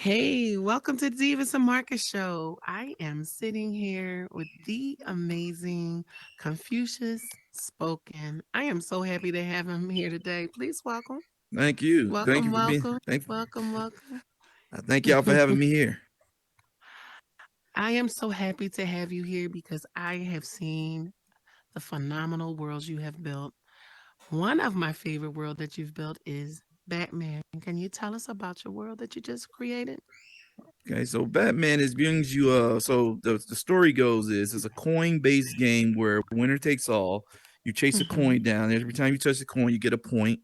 Hey, welcome to Divas and Marcus Show. I am sitting here with the amazing Confucius Spoken. I am so happy to have him here today. Please welcome. Thank you. Thank Welcome, you for being welcome, thank welcome, welcome. thank y'all for having me here. I am so happy to have you here because I have seen the phenomenal worlds you have built. One of my favorite world that you've built is Batman. Can you tell us about your world that you just created? Okay, so Batman is brings you so the story goes is it's a coin based game where winner takes all. You chase a Hmm. coin down. Every time you touch the coin, you get a point.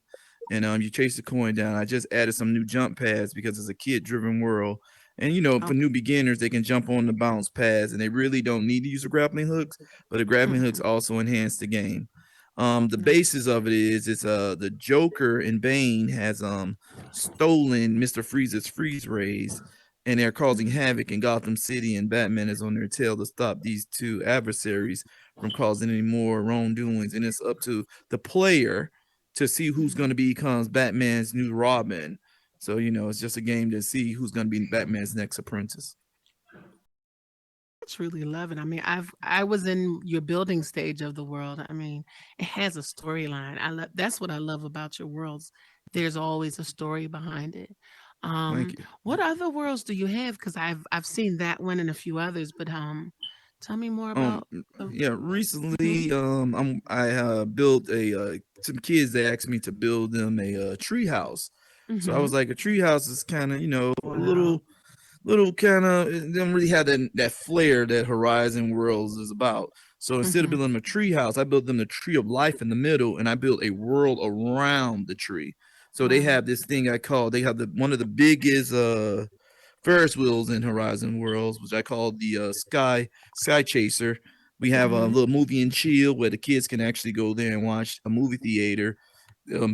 And you chase the coin down. I just added some new jump pads because it's a kid driven world. And for Okay. new beginners, they can jump on the bounce pads and they really don't need to use the grappling hooks, but the grappling hooks Hmm. also enhance the game. The Nice. basis of it is it's the Joker and Bane has stolen Mr. Freeze's freeze rays and they're causing Mhm. havoc in Gotham City, and Batman is on their tail to stop these two adversaries from causing any more wrongdoings. And it's up to the player to see who's going to become Batman's new Robin. So, it's just a game to see who's going to be Batman's next apprentice. I truly love it. I mean, I was in your building stage of the world. I mean, it has a storyline. I love that's what I love about your worlds. There's always a story behind it. Thank you. What other worlds do you have? Because I've seen that one and a few others, but tell me more Um, about the. yeah, Mhm. recently, I built some kids. They asked me to build them a tree house. So I Mhm. was like, a tree house is kind of, a Wow. little kind of it don't really have that flair that Horizon Worlds is about. So instead of Mhm. building them a tree house, I built them the tree of life in the middle, and I built a world around the tree. So they Wow. have this thing they have the one of the biggest Ferris wheels in Horizon Worlds, which I call the Sky Chaser. We have a Mhm. little movie and chill where the kids can actually go there and watch a movie theater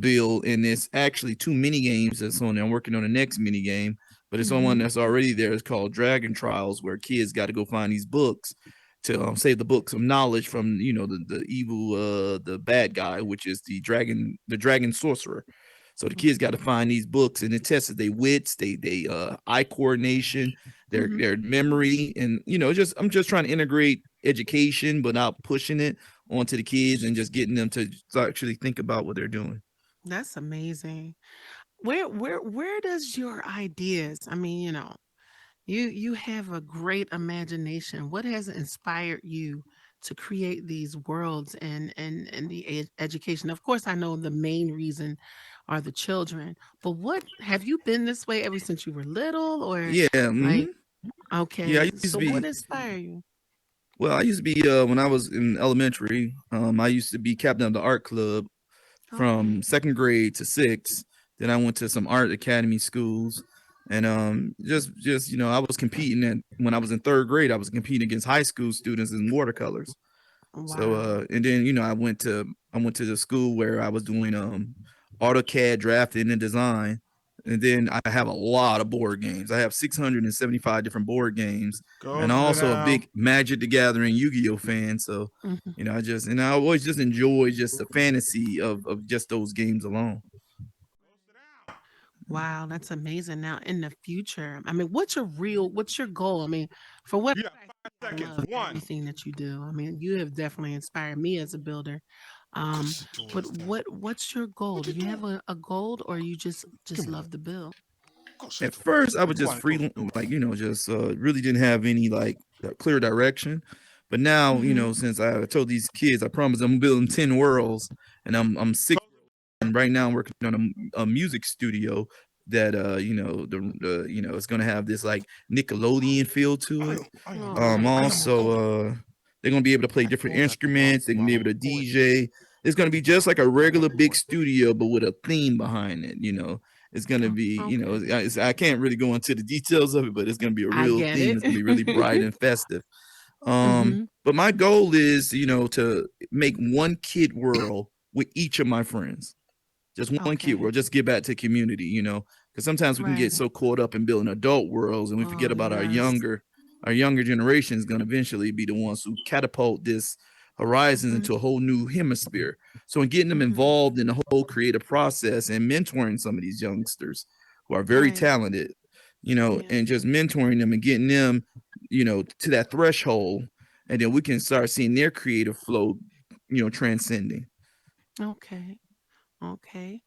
build. And there's actually two mini games that's on there. I'm working on the next mini game, but it's on one Mhm. that's already there. It's called Dragon Trials, where kids got to go find these books to save the books of knowledge from the evil the bad guy, which is the dragon sorcerer. So the kids got to find these books, and it tests their wits, they eye coordination, Mhm. their memory, and just I'm just trying to integrate education, but not pushing it onto the kids and just getting them to actually think about what they're doing. That's amazing. Where does your ideas? I mean, you have a great imagination. What has inspired you to create these worlds and the education? Of course, I know the main reason are the children, but what have you been this way ever since you were little, or Yeah, like yeah. okay? So what inspired you? I used to be when I was in elementary. I used to be captain of the art club Okay. from second grade to sixth. Then I went to some art academy schools, and just I was competing at when I was in third grade. I was competing against high school students in watercolors. So Wow. and then I went to the school where I was doing AutoCAD drafting and design. And then I have a lot of board games. I have 675 different board games. And I'm Go sit also a big down. Magic the Gathering Yu-Gi-Oh fan. So, Mhm. I always just enjoy just the fantasy of just those games alone. Wow, that's amazing. Now, in the future, I mean, what's your goal? I mean, for what You have I see, 5 seconds. I love One. everything that you do. I mean, you have definitely inspired me as a builder. Go Um, sit your but ass down. what's your goal? What Do you you doing? have a goal, or you just Come here. love to build? Go At sit your ass first, I down. was Go just on and close free, the door. like, just really didn't have any like clear direction. But now, Mm-hmm. since I told these kids, I promised I'm building 10 worlds and I'm sick. Close And right now I'm working on a music studio that it's gonna have this like Nickelodeon feel to it. I ain't gonna Oh, I ain't gonna Also, go. they're gonna be able to play I different told you I don't instruments. They're gonna be able to go in. DJ. It's gonna be just like a I know regular you big want. studio, but with a theme behind it. It's gonna be, okay. I can't really go into the details of it, but it's gonna be a I real get theme. it. It's gonna be really bright and festive. Mm-hmm. But my goal is, to make one kid world with each of my friends, just one kid Okay. world, just give back to community, because sometimes we can get Right. so caught up in building adult worlds and we forget Oh, about yes. our younger generation is going to eventually be the ones who catapult this horizons Mm-hmm. into a whole new hemisphere. So in getting them Mm-hmm. involved in the whole creative process and mentoring some of these youngsters who are very Right. talented, Yeah. and just mentoring them and getting them, to that threshold, and then we can start seeing their creative flow, transcending. Okay. Okay.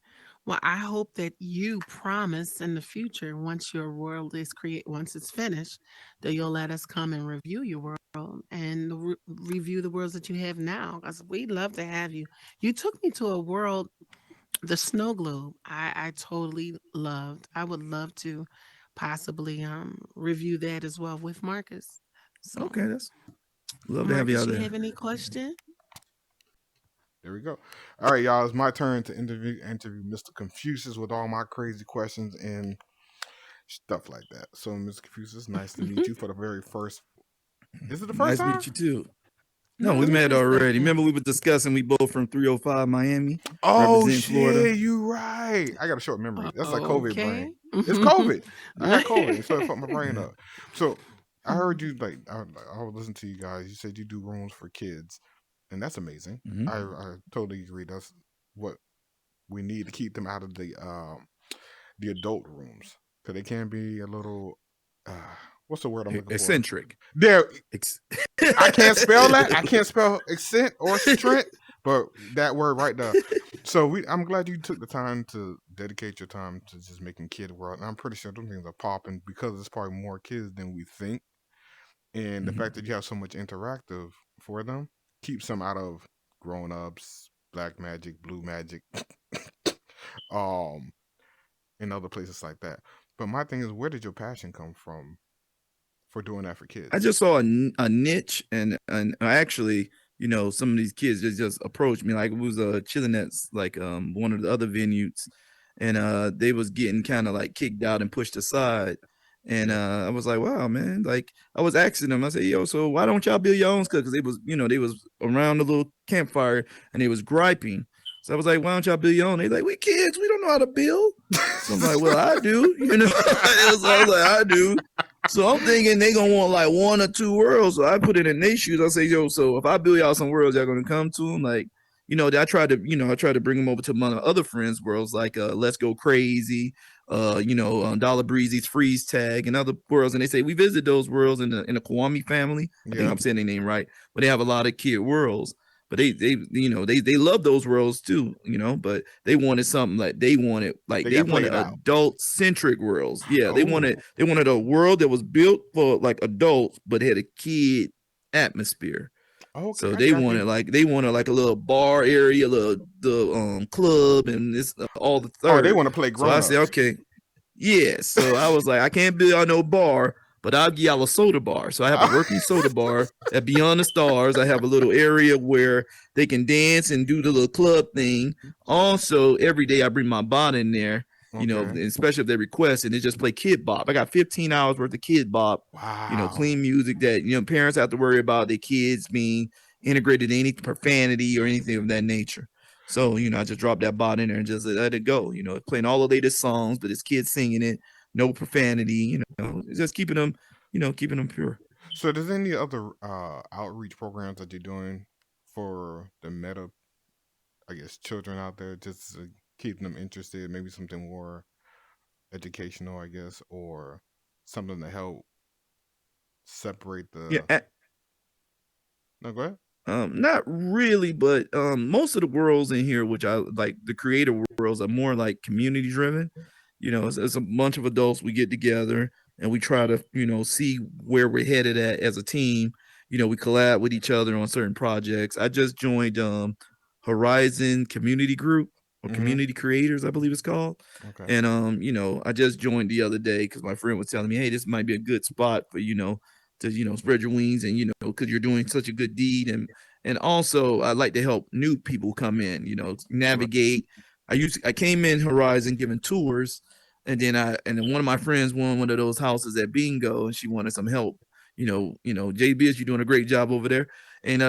Well, I hope that you promise in the future, once your world is once it's finished, that you'll let us come and review your world and review the worlds that you have now. Because we'd love to have you. You took me to a world, the snow globe. I totally loved. I would love to possibly review that as well with Marcus. So, Okay, that's love to have you Marcus, out you there. have any question? There we go. All right, y'all. It's my turn to interview Mr. Confucius with all my crazy questions and stuff like that. So, Mr. Confucius, nice to meet you for the very first. Is it the first Nice to time? meet you too. No, we No, Is it met was already. second. Remember we were discussing we both from 305 Miami, Oh representing Florida. shit, you right. I got a short memory. That's like COVID brain. Okay. It's COVID. I got COVID, so it fucked my brain up. So I heard you like I would listen to you guys. You said you do rooms for kids, and that's amazing. Hmm. I totally agree. That's what we need to keep them out of the adult rooms because they can be a little. Uh, what's the word I'm looking for? Eccentric. There, Ex- I can't spell that. I can't spell accent or strength, but that word right there. So I'm glad you took the time to dedicate your time to just making kid world. And I'm pretty sure those things are popping because it's probably more kids than we think. And the fact Mhm. that you have so much interactive for them keeps them out of grown ups, black magic, blue magic, um, and other places like that. But my thing is, where did your passion come from for doing that for I kids? just saw a niche, and I actually, some of these kids just approached me. Like, we was chilling at like one of the other venues, and they was getting kind of like kicked out and pushed aside. And Yeah. I was like, wow, man. Like, I was asking them, I said, yo, so why don't y'all build your own stuff? Because they was around the little campfire and they was griping. So I was like, why don't y'all build your own? They like, we kids, we don't know how to build. So I'm like, well, I do, So I was like, I do. So I'm thinking they gonna want like one or two worlds. So I put it in their shoes. I say, yo, so if I build y'all some worlds, y'all gonna come to them? Like, I tried to bring them over to my other friends' worlds, like Let's Go Crazy, Dollar Breezy's Freeze Tag, and other worlds. And they say we visit those worlds in the Kwame family. I think Yeah. I'm saying their name right, but they have a lot of kid worlds. But they love those worlds too, but They they got wanted played out. adult centric worlds. Yeah, Oh. they wanted a world that was built for like adults but had a kid atmosphere. Okay, So I got you. they wanted like a little bar area, the club, and this all the Oh, they third. want to play So I grown said, ups. okay, yeah. So I was like, I can't build y'all no bar, but I'll give y'all a soda bar. So I have a working soda bar at Beyond the Stars. I have a little area where they can dance and do the little club thing. Also, every day I bring my bot in there, Okay. especially if they request, and they just play Kid Bop. I got 15 hours worth of Kid Bop, Wow. clean music that, parents have to worry about their kids being integrated in any profanity or anything of that nature. So, I just dropped that bot in there and just let it go. Playing all the latest songs, but it's kids singing it, no profanity, just keeping them pure. So, does any other outreach programs that you're doing for the meta, I guess, children out there, just to keep them interested? Maybe something more educational, I guess, or something to help separate Yeah, the. No, go ahead. not really, but most of the worlds in here, which I like, the creative worlds are more like community driven. It's a bunch of adults we get together and we try to, see where we're headed at as a team. We collab with each other on certain projects. I just joined Horizon Community Group, or Mm-hmm. Community Creators, I believe it's called. Okay. And I just joined the other day because my friend was telling me, hey, this might be a good spot for to spread your wings, and because you're doing such a good deed. And also I like to help new people come in, Right. navigate. I came in Horizon giving tours, and then one of my friends won one of those houses at Bingo, and she wanted some help. JBS, you're doing a great job over there. And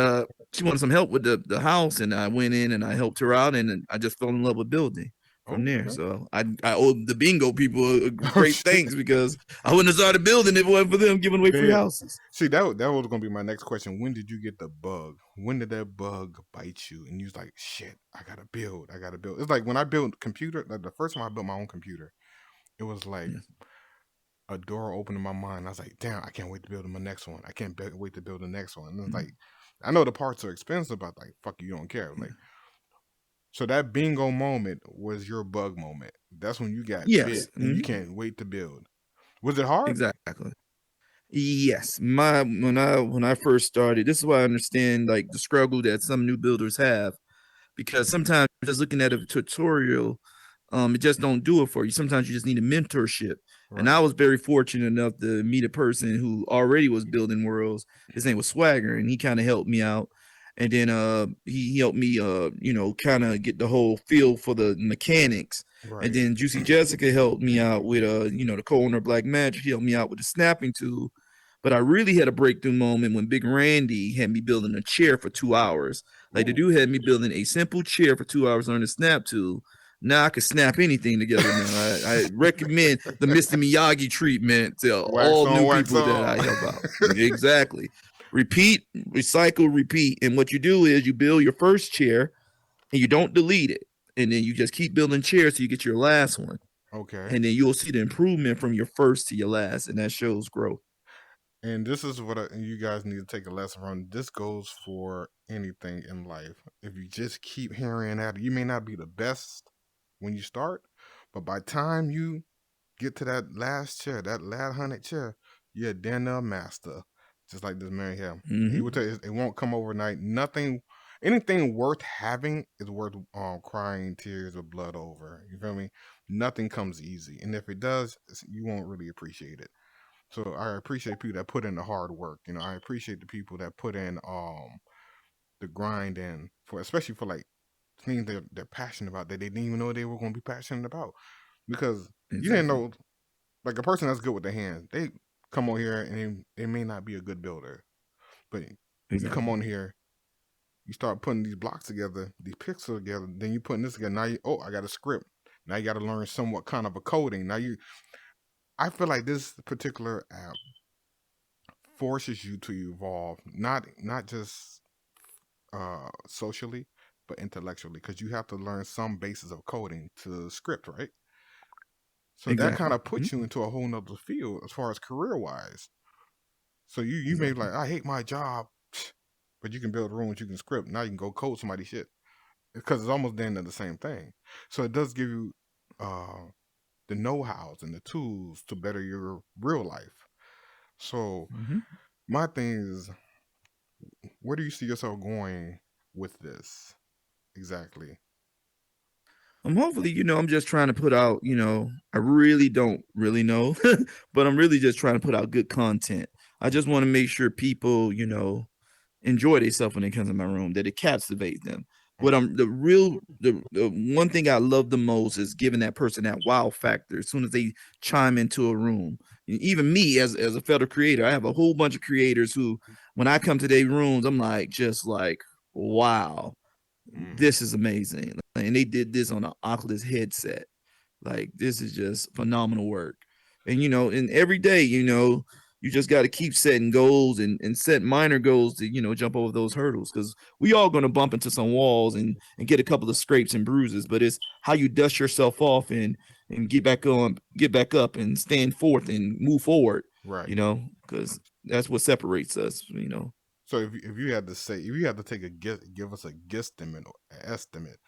she wanted some help with the house, and I went in and I helped her out, and I just fell in love with building from Oh, there. okay. So I owe the Bingo people a Oh great shit. thanks, because I wouldn't have started building if it wasn't for them giving away free Damn. houses. See, that was gonna be my next question. When did you get the bug? When did that bug bite you? And you was like, shit, I gotta build. I gotta build. It's like when I built computer. Like the first time I built my own computer, it was like Yes. a door opened in my mind. I was like, damn, I can't wait to build my next one. I can't wait to build the next one. And it's Mhm. like, I know the parts are expensive, but like, fuck you don't care. Yeah. Like, so that bingo moment was your bug moment. That's when you got Yes. bit and you can't wait to build. Was it hard? Exactly. Yes, my when I first started, this is why I understand like the struggle that some new builders have, because sometimes just looking at a tutorial, it just don't do it for you. Sometimes you just need a mentorship. And Right. I was very fortunate enough to meet a person who already was building worlds. His name was Swagger, and he kind of helped me out. And then he helped me kind of get the whole feel for the mechanics. And Right. then Juicy Jessica helped me out with the co-owner Black Magic. He helped me out with the snapping tool. But I really had a breakthrough moment when Big Randy had me building a chair for 2 hours. Like the Ooh. dude had me building a simple chair for 2 hours on the snap tool. Now I can snap anything together. Now I recommend the Mr. Miyagi treatment to Wax all on, new wax people that off. I help out. Exactly. Repeat, recycle, repeat. And what you do is you build your first chair and you don't delete it. And then you just keep building chairs till you get your last one. Okay. And then you'll see the improvement from your first to your last. And that shows growth. And this is what you guys need to take a lesson from. This goes for anything in life. If you just keep hearing that, you may not be the best when you start, but by the time you get to that last chair, that last 100 chair, you're then a master. Just like this man here. He Mm-hmm. would tell you it won't come overnight. Nothing, anything worth having is worth crying tears of blood over. You feel me? Nothing comes easy, and if it does, you won't really appreciate it. So I appreciate people that put in the hard work. You know, I appreciate the people that put in the grind in for, especially for like things they're passionate about that they didn't even know they were going to be passionate about, because you didn't Exactly. know, like a person that's good with their hands, they come on here and they may not be a good builder, but you come Exactly. on here, you start putting these blocks together, these pixels together, then you putting this together. Now you, oh, I got a script. Now you got to learn somewhat kind of a coding. Now you, I feel like this particular app forces you to evolve, not just socially, but intellectually, because you have to learn some basis of coding to script, right? So that kind Exactly. of puts you into a whole nother field as far as career wise. So you may be Exactly. like, I hate my job, but you can build rooms, you can script. Now you can go code somebody's shit, because it's almost the end of the same thing. So it does give you uh, the know-hows and the tools to better your real life. So Mm-hmm. my thing is, where do you see yourself going with this exactly? Hopefully, I'm just trying to put out, I really don't really know, but I'm really just trying to put out good content. I just want to make sure people, enjoy themselves when they come to my room, that it captivates them. What Okay. I'm the one thing I love the most is giving that person that wow factor as soon as they chime into a room. Even me as a fellow creator, I have a whole bunch of creators who, when I come to their rooms, I'm like just like, wow, Mm. this is amazing. And they did this on an Oculus headset. Like this is just phenomenal work. And and every day, you just got to keep setting goals and set minor goals to, jump over those hurdles, because we all going to bump into some walls and get a couple of scrapes and bruises, but it's how you dust yourself off and get back up and stand forth and move forward, Right. because that's what separates us. So if you had to say, if you had to take a guess, give us a guesstimate or estimate,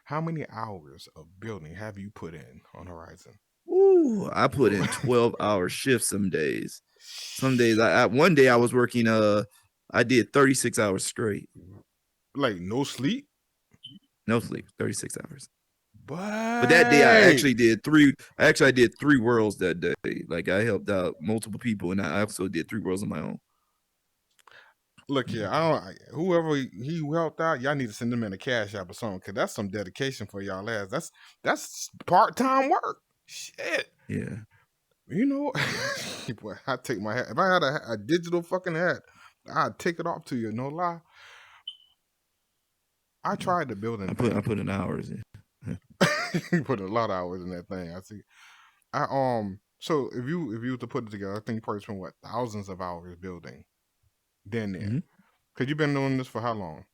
how many hours of building have you put in on Horizon? Ooh, I put in 12-hour shifts some days. Some days one day I was working I did 36 hours straight. Like no sleep? No sleep, 36 hours. But that day But I actually did 3 worlds that day. Like I helped out multiple people and I also did 3 worlds on my own. look here, whoever he helped out, y'all need to send them in a cash app or something, because that's some dedication for y'all ass. That's part time work. Shit. Yeah. You know, boy, I take my hat. If I had a digital fucking hat, I'd take it off to you. No lie. I Yeah. tried the building I thing. put in hours in. You put a lot of hours in that thing. I see. So if you were to put it together, I think you probably spent what, thousands of hours building. Then there. Hmm. Cause you've been doing this for how long?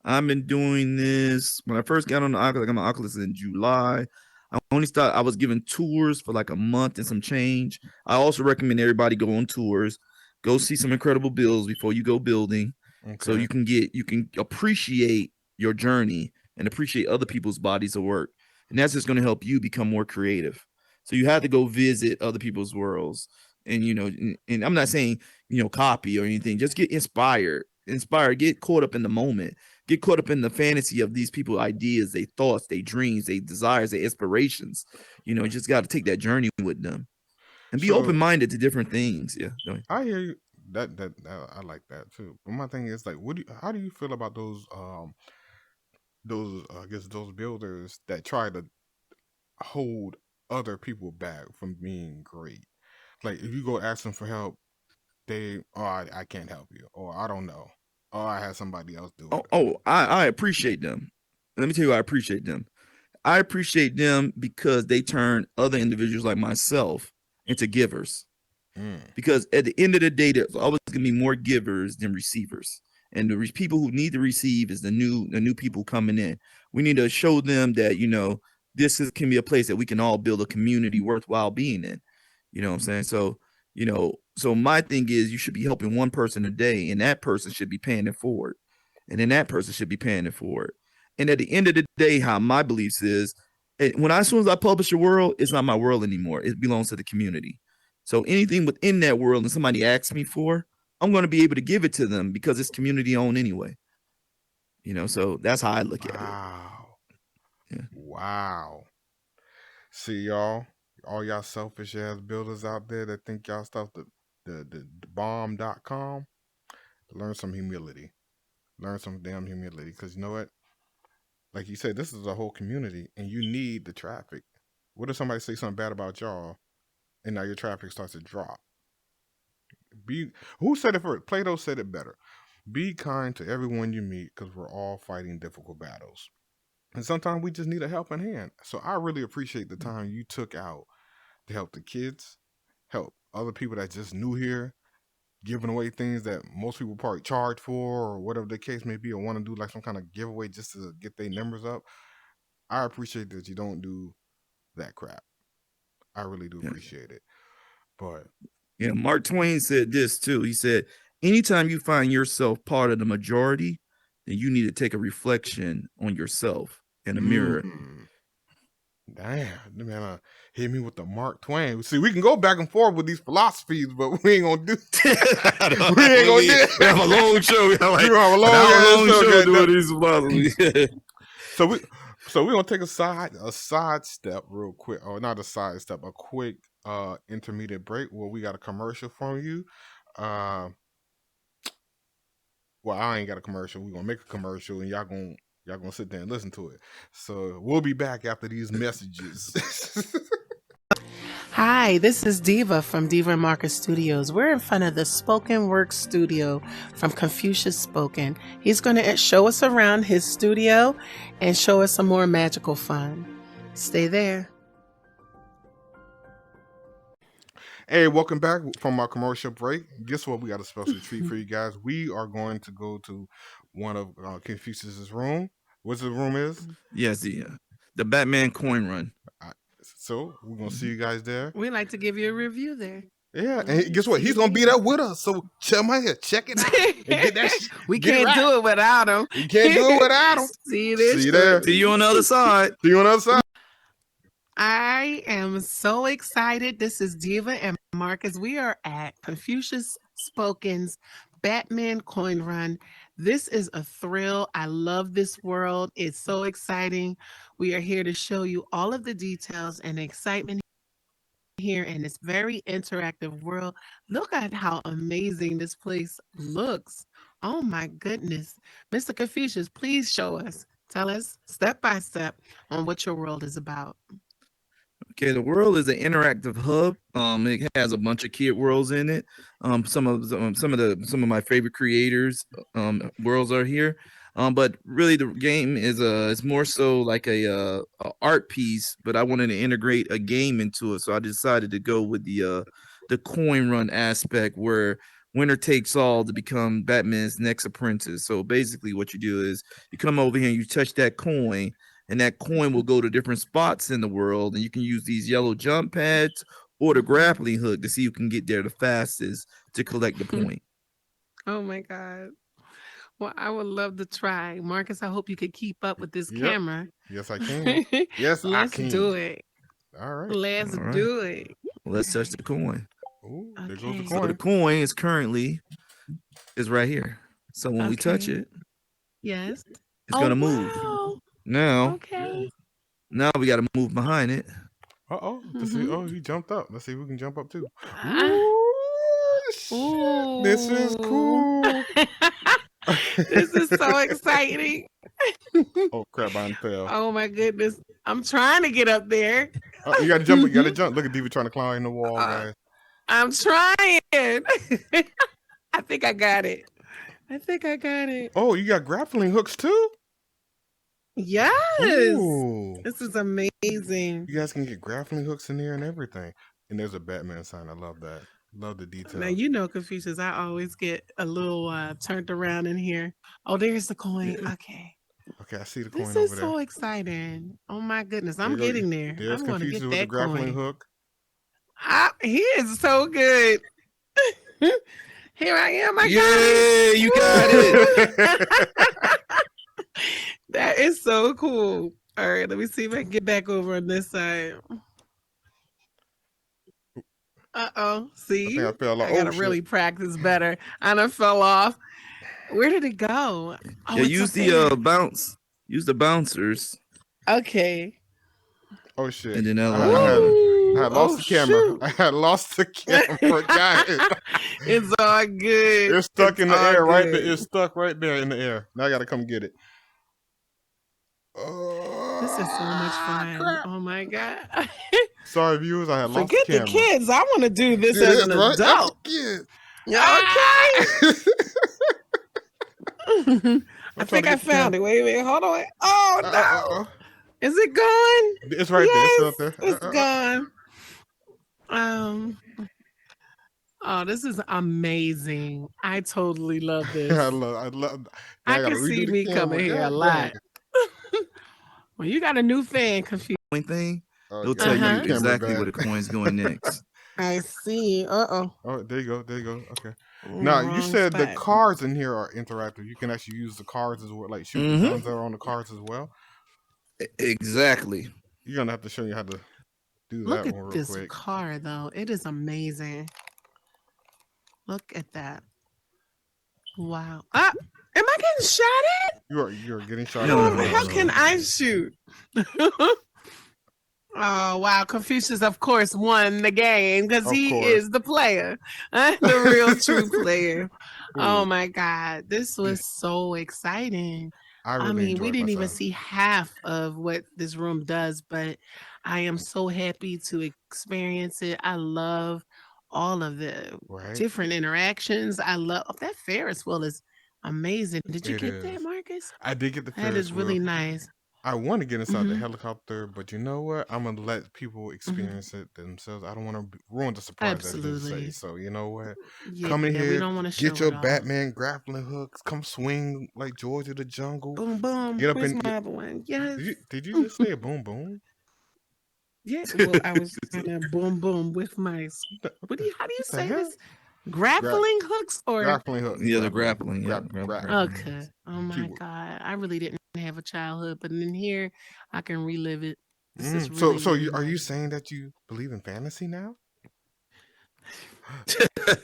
I've been doing this when I first got on the Oculus. I got my Oculus in July. I was given tours for like a month and some change. I also recommend everybody go on tours, go see some incredible builds before you go building, so Okay. you can appreciate your journey and appreciate other people's bodies of work, and that's just going to help you become more creative. So you have to go visit other people's worlds, and and I'm not saying copy or anything. Just get inspired, get caught up in the moment, get caught up in the fantasy of these people ideas, their thoughts, their dreams, their desires, their inspirations. You just got to take that journey with them and be So open-minded to different things. Yeah. I hear you. I like that too. But my thing is like, how do you feel about those I guess those builders that try to hold other people back from being great? Like if you go ask them for help, I can't help you, or I don't know, or I had somebody else do it. I appreciate them. Let me tell you, I appreciate them. I appreciate them because they turn other individuals like myself into givers. Mm. Because at the end of the day, there's always going to be more givers than receivers, and people who need to receive is the new people coming in. We need to show them that can be a place that we can all build a community worthwhile being in. You know what I'm saying? So so my thing is, you should be helping one person a day, and that person should be paying it forward, and then that person should be paying it forward. And at the end of the day, how my beliefs is, as soon as I publish a world, it's not my world anymore. It belongs to the community. So anything within that world and somebody asks me for, I'm going to be able to give it to them because it's community owned anyway. So that's how I look at it. Wow. Yeah. Wow. See y'all, all y'all selfish ass builders out there that think y'all stuff the bomb.com. Learn some humility. Learn some damn humility. Cause you know what? Like you said, this is a whole community and you need the traffic. What if somebody say something bad about y'all and now your traffic starts to drop? Be Who said it first? Plato said it better. Be kind to everyone you meet because we're all fighting difficult battles. And sometimes we just need a helping hand. So I really appreciate the time you took out to help the kids, help other people that just new here, giving away things that most people probably charge for or whatever the case may be, or want to do like some kind of giveaway just to get their numbers up. I appreciate that you don't do that crap. I really do Yeah. appreciate it. But Yeah. Mark Twain said this too. He said, anytime you find yourself part of the majority, then you need to take a reflection on yourself in a mirror. mm, damn, the man hit me with the Mark Twain. See, we can go back and forth with these philosophies, but we ain't gonna do. We ain't gonna do. We have a long show. We have We like gonna have a an long hour ass long show, show goddamn. doing these philosophies. So we're gonna take a side step real quick, or not a side step, a quick intermediate break where we got a commercial from you. Uh, well, I ain't got a commercial. We're gonna make a commercial, and y'all gonna sit there and listen to it. So we'll be back after these messages. Hi, this is Diva from Diva and Marcus Studios. We're in front of the Spoken Work Studio from Confucius Spoken. He's going to show us around his studio and show us some more magical fun. Stay there. Hey, welcome back from our commercial break. Guess what? We got a special treat for you guys. We are going to go to one of Confucius's room. What's the room is? Yes, the Batman coin run. So we're gonna see you guys there. We'd like to give you a review there. Yeah, and guess what? He's gonna be there with us. So check my head, check it out, and get that. We get can't it right. do it without him. You can't do it without him. See you there. See you there. See you on the other side. See you on the other side. I am so excited. This is Diva and Marcus. We are at Confucius Spoken's Batman Coin Run. This is a thrill. I love this world. It's so exciting. We are here to show you all of the details and excitement here in this very interactive world. Look at how amazing this place looks. Oh my goodness. Mr. Confucius, please show us. Tell us step by step on what your world is about. Okay, the world is an interactive hub. It has a bunch of kid worlds in it. Some of my favorite creators worlds are here. But really, the game is more so like a art piece. But I wanted to integrate a game into it, so I decided to go with the coin run aspect, where winner takes all to become Batman's next apprentice. So basically, what you do is you come over here and you touch that coin, and that coin will go to different spots in the world, and you can use these yellow jump pads or the grappling hook to see who can get there the fastest to collect the point. Oh my God. Well, I would love to try. Marcus, I hope you could keep up with this Yep. camera. Yes, I can. Yes, I Let's can. do it. All right. Let's All right, do it. let's touch the coin. Ooh, there goes the Okay. So the coin. coin is right here. So when we touch Okay. it, Yes. it's Oh gonna move. wow. Now, Okay. now we got to move behind it. Uh-oh. Let's see. Mm-hmm. Oh, he jumped up. Let's see if we can jump up too. Uh, Ooh, shit. This is ooh. cool. This is so exciting. Oh, crap. I fell. Oh my goodness. I'm trying to get up there. You got to jump. You got to jump. Look at Diva trying to climb the wall, Uh, guys. I'm trying. I think I got it. I think I got it. Oh, you got grappling hooks too? Yes. Ooh. This is amazing. You guys can get grappling hooks in there and everything. And there's a Batman sign. I love that. Love the Now, detail. you know, Confucius, I always get a little turned around in here. Oh, there's the coin. Okay. Okay, I see the This coin is over there. so exciding. Oh my goodness. There I'm you go. getting there. There's I'm going to Confucius get with the that grappling coin. hook. He is so good. Here I am. I Yay, you got got it. it. That is so cool. All right, let me see if I can get back over on this side. Uh-oh. I See? think I fell off. I Oh, gotta shit. really practice better. I done fell off. Where did it go? Oh, Yeah, it's use up there. the bounce. Use the bouncers, Okay. Oh, shit. and then I Ooh. had lost Oh, the camera. shoot. I had lost the camera, guys. It's all good. It's stuck It's in the all air right there. good. It's stuck right there in the air. Now I got to come get it. This is so much fun. Crap. Oh my God. Sorry, viewers. I had lost the Forget the camera. kids. I want to do this Yeah, as that's an right. That's adult. the kid. Okay. I I'm trying think to I get the camera. found it. Wait a minute. Hold on. Oh no. Is it gone? It's right there. It's Yes, still up there. it's gone. Um. Oh, this is amazing. I totally love this. I love. Now I I got to can see redo the me camera. coming here a God dang. lot. Well, you got a new fan, Confused. thing. Oh, It'll yeah, tell I got you the camera exactly where back. the coin's going next. I see. Uh-oh. Oh, there you go. There you go. Okay. In the Now you wrong said the spot. cards in here are interactive. You can actually use the cards as well, like shoot the guns that are on the cards as well. Exactly. You're gonna have to show you how to do Look that at one real this quick. car, though. It is amazing. Look at that. Wow. Ah, am I getting shot at? You're getting shot No, at. no, How no. can I shoot? Oh, wow. Confucius, of course, won the game because Of he course. is the player, the real true player. Oh, Ooh, my God. This was so exciting. I I really mean, we enjoyed didn't even myself. see half of what this room does, but I am so happy to experience it. I love all of the Right? different interactions. I love that Ferris wheel is amazing. Did you It get that, is. Marcus? I did get the That Ferris is wheel. really nice. I want to get inside the Hmm. helicopter, but you know what? I'm gonna let people experience it themselves. I don't want to ruin the surprise, as they say. Absolutely. So you know what? Yeah, Come in we here, don't want to get show your it all. Batman grappling hooks. Come swing like George of the Jungle. Boom, boom. Get up Where's in. my other one? Yes. Did you just say a boom boom? Yeah. Well, I was trying to boom, boom with my. How do you What the say hell? this? Grappling hooks or? Grappling hooks. Yeah, the Grappling. grappling. Yeah, Grappling. Okay. Oh my Keyword. God. I really didn't have a childhood, but in here I can relive it. This is really, So really are you nice. saying that you believe in fantasy now?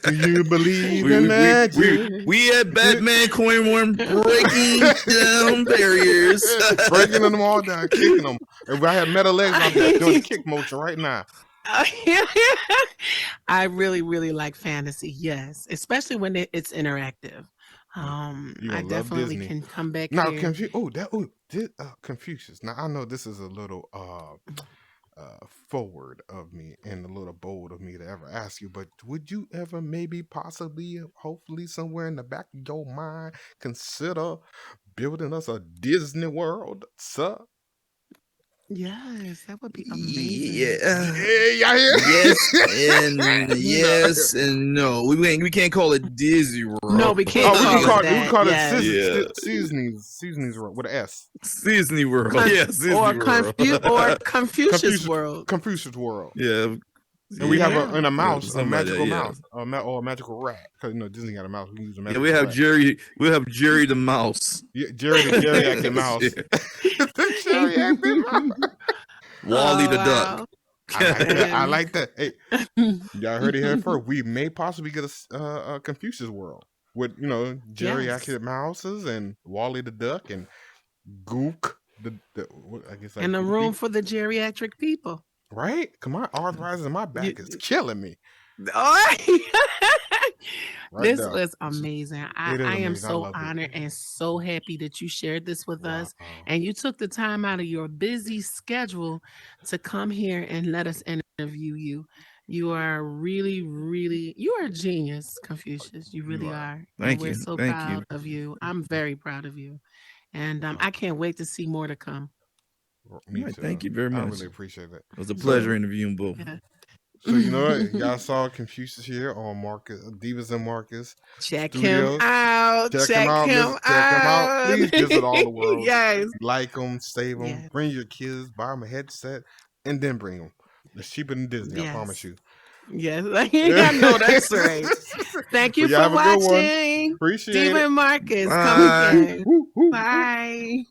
Do you believe in magic? we at Batman Coin Worm breaking down barriers. Breaking them all down, kicking them. If I had metal legs, I'd be doing the kick motion right now. I really, really like fantasy. Yes, especially when it's interactive. You're I gonna love definitely Disney. can come back Now, here. Confucius. Now I know this is a little forward of me and a little bold of me to ever ask you, but would you ever maybe possibly hopefully somewhere in the back of your mind consider building us a Disney World, sir? Yes, that would be amazing. Yeah. Yeah, y'all hear? Yes and No. yes and no. We can't call it Disney World. No, we can't Oh, we call can it call that. it Yes. Yeah. seasonings with an S. Disney World. Yeah, Disney or World. Confucius World. Confucius World. Yeah. And we have Yeah. a mouse, a something like magical that, yeah. mouse, or a magical rat. Because Disney got a mouse. We can use a Yeah, magical we have rat. Jerry the Mouse. Yeah, Jerry the geriatric mouse. Yeah. The geriatric mouse. Wally Oh, the duck. wow. I like that. I And- like that. Hey, y'all heard it here first. We may possibly get a Confucius World with geriatric mouses and Wally the duck and Gook I guess like and a the room people. for the geriatric people. Right? Come on, arthritis in my back is killing me. Oh, Right this there. was amazing. I It is am amazing. I so love it. honored and so happy that you shared this with us. Wow. And you took the time out of your busy schedule to come here and let us interview you. You are really, really, you are a genius, Confucius. You really are. are. And Thank we're you. so Thank proud you. of you. I'm very proud of you. And I can't wait to see more to come. Me Right, too. thank you very I much. really appreciate that. It was a pleasure interviewing both. Yeah. So you know what? Y'all saw Confucius here on Marcus Divas and Marcus Check Studios. him out. Check him out. Check him out. Please visit all the world. Yes. Like them, save them. Yes. Bring your kids. Buy them a headset, and then bring them. It's cheaper than Disney. I promise you. Yes. I know that's right. Thank you Well, y'all for have a good one. watching. Appreciate Diva it. and Marcus, Bye. come again. Woo, woo, woo. Bye.